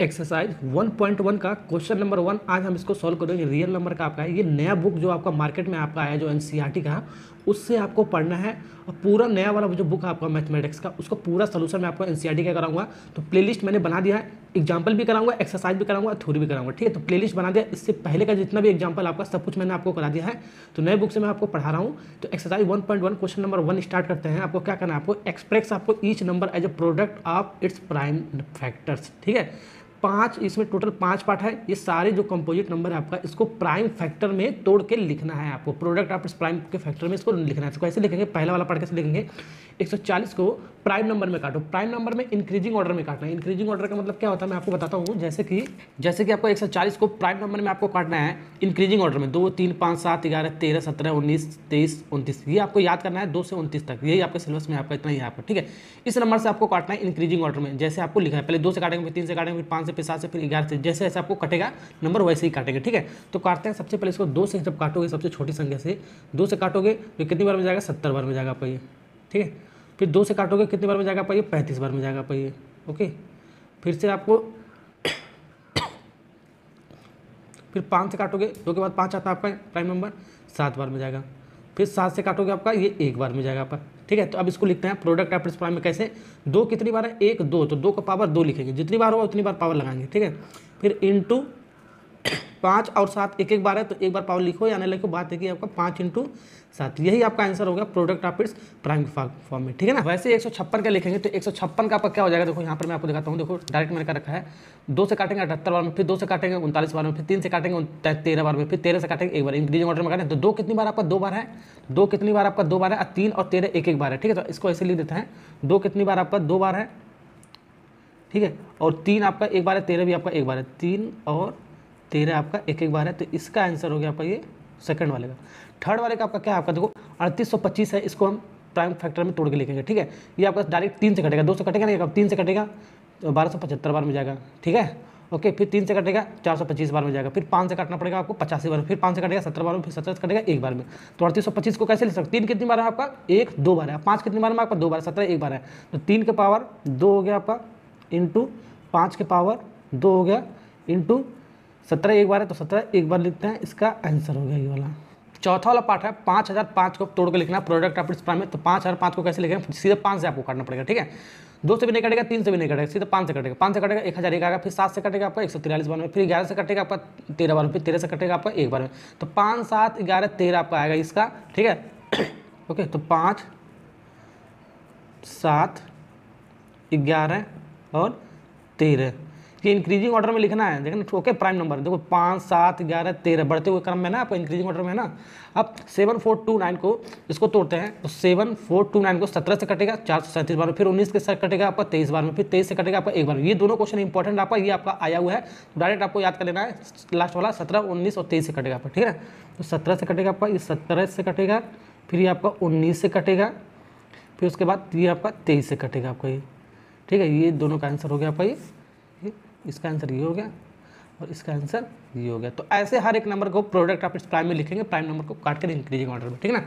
Exercise 1.1 का question number 1 आज हम इसको सॉल्व करेंगे। रियल नंबर का आपका है, ये नया बुक जो आपका मार्केट में आपका आया जो एनसीईआरटी का, उससे आपको पढ़ना है। और पूरा नया वाला जो बुक है आपका मैथमेटिक्स का, उसका पूरा सोल्यूशन मैं आपको एनसीईआरटी का कराऊंगा। तो प्लेलिस्ट मैंने बना दिया है, एग्जाम्पल भी कराऊंगा, एक्सरसाइज भी कराऊंगा, थ्योरी भी कराऊंगा। ठीक है, तो प्लेलिस्ट बना दिया, इससे पहले का जितना भी एग्जाम्पल आपका सब कुछ मैंने आपको करा दिया है। तो नए बुक से मैं आपको पढ़ा रहा हूँ। तो एक्सरसाइज 1.1 क्वेश्चन नंबर 1 स्टार्ट करते हैं। आपको क्या करना है, आपको एक्सप्रेस आपको each number as a product of its prime factors. ठीक है, 5 इसमें टोटल 5 पार्ट है। ये सारे जो कंपोजिट नंबर है आपका, इसको प्राइम फैक्टर में तोड़ के लिखना है आपको। प्रोडक्ट ऑफ इस प्राइम के फैक्टर में इसको लिखना है। इसको कैसे लिखेंगे, पहला वाला पार्ट कैसे लिखेंगे, 140 को प्राइम नंबर में काटो। प्राइम नंबर में इंक्रीजिंग ऑर्डर में काटना है। इंक्रीजिंग ऑर्डर का मतलब क्या होता है मैं आपको बताता हूँ। जैसे कि आपको 140 को प्राइम नंबर में आपको काटना है इंक्रीजिंग ऑर्डर में, 2 3 5 7 11 13 17 19 23 29, ये आपको याद करना है 2 से 29 तक। यही आपके सिलेबस में आपका इतना ही है आपका। ठीक है, इस नंबर से आपको काटना है इंक्रीजिंग ऑर्डर में, जैसे आपको लिखा है। पहले 2 से काटेंगे, फिर 3 से काटेंगे, फिर 5 से, फिर 7 से, फिर 11 से, जैसे जैसे आपको कटेगा नंबर वैसे ही काटेंगे। ठीक है, तो काटते हैं। सबसे पहले इसको 2 से जब काटोगे, सबसे छोटी संख्या से 2 से काटोगे तो कितनी बार में जाएगा, 70 बार में जाएगा आपका ये। ठीक है, फिर 2 से काटोगे कितनी बार में जाएगा आपका ये, 35 बार में जाएगा आपका ये। ओके, फिर से आपको फिर 5 से काटोगे, 2 के बाद 5 आता है आपका प्राइम नंबर, 7 बार में जाएगा। फिर 7 से काटोगे आपका ये 1 बार में जाएगा आपका। ठीक है, तो अब इसको लिखते हैं प्रोडक्ट ऑफ इट्स प्राइम में। कैसे, 2 कितनी बार है, 1 2, तो 2 का पावर 2 लिखेंगे, जितनी बार होगा उतनी बार पावर लगाएंगे। ठीक है, फिर इंटू 5 और 7 एक एक बार है, तो एक बार पावर लिखो या ना लिखो, बात है कि आपका 5 × 7, यही आपका आंसर होगा product of its prime form में। ठीक है ना। वैसे 156 का लिखेंगे तो 156 का आपका क्या हो जाएगा, देखो यहाँ पर मैं आपको दिखाता हूँ। देखो डायरेक्ट मैंने कर रखा है, 2 से काटेंगे 78 बार में, फिर 2 से काटेंगे 39 बार में, फिर 3 से काटेंगे 13 बार में, फिर 13 से काटेंगे 1 बार। इंक्रीजिंग ऑर्डर में काटें तो 2 कितनी बार आपका 2 बार है, 2 कितनी बार आपका 2 बार है, 3 और 13 एक एक बार है। ठीक है, तो इसको ऐसे लिख देते हैं, 2 कितनी बार आपका 2 बार है। ठीक है, और 3 आपका 1 बार है, 13 भी आपका 1 बार है, 3 और 13 आपका एक एक बार है। तो इसका आंसर हो गया आपका ये सेकंड वाले का। थर्ड वाले का आपका क्या है, आपका देखो 3825 है, इसको हम प्राइम फैक्टर में तोड़ के लिखेंगे। ठीक है, ये आपका डायरेक्ट 3 से कटेगा, 2 से कटेगा नहीं, 3 से कटेगा तो 1275 बार में जाएगा। ठीक है, ओके, फिर 3 से कटेगा 425 बार में जाएगा, फिर 5 से काटना पड़ेगा आपको 85 बार में, फिर 5 से कटेगा 17 बार में, फिर 17 से कटेगा 1 बार में। तो 3825 को कैसे लिख सकते, 3 कितनी बार है आपका, 1 2 बार है, 5 कितनी बार में आपका 2 बार, 17 1 बार है, तो 3 के पावर 2 हो गया आपका, इंटू 5 के पावर 2 हो गया, इंटू 17 एक बार है, तो 17 एक बार लिखते हैं। इसका आंसर हो गया ये वाला। चौथा वाला पार्ट है 5005 को तोड़ के लिखना प्रोडक्ट ऑफ इट्स प्राइम में। तो 5005 को कैसे लिखेंगे, सीधे 5 से आपको काटना पड़ेगा। ठीक है, 2 से भी नहीं कटेगा, 3 से भी नहीं कटेगा, सीधे 5 से कटेगा। 5 से कटेगा 1001 आएगा, फिर 7 से कटेगा आपका 143 बार में, फिर 11 से कटेगा आपका 13 बार में, फिर 13 से कटेगा आपका 1 बार में। तो 5 7 11 13 आपका आएगा इसका। ठीक है, ओके, तो 5 7 11 और 13 ये इंक्रीजिंग ऑर्डर में लिखना है। देखना, ओके, प्राइम नंबर देखो 5 7 11 13 बढ़ते हुए क्रम में ना, आपको इंक्रीजिंग ऑर्डर में है ना। अब 7429 को इसको तोड़ते हैं, तो 7429 को 17 से कटेगा 437 बार में, फिर 19 के साथ कटेगा आपका 23 बार में, फिर 23 से कटेगा आपका 1 बार में। ये दोनों क्वेश्चन इंपॉर्टेंट आपका, ये आपका आया हुआ है, तो डायरेक्ट आपको याद कर लेना है। लास्ट वाला 17 19 और 23 से कटेगा आपका। ठीक है, तो 17 से कटेगा आपका, ये 17 से कटेगा, फिर ये आपका 19 से कटेगा, फिर उसके बाद ये आपका 23 से कटेगा आपका ये। ठीक है, ये दोनों का आंसर हो गया आपका ये। इसका आंसर ये हो गया और इसका आंसर ये हो गया। तो ऐसे हर एक नंबर को प्रोडक्ट ऑफ इट्स प्राइम में लिखेंगे, प्राइम नंबर को काट कर इंक्रीजिंग ऑर्डर में। ठीक है ना।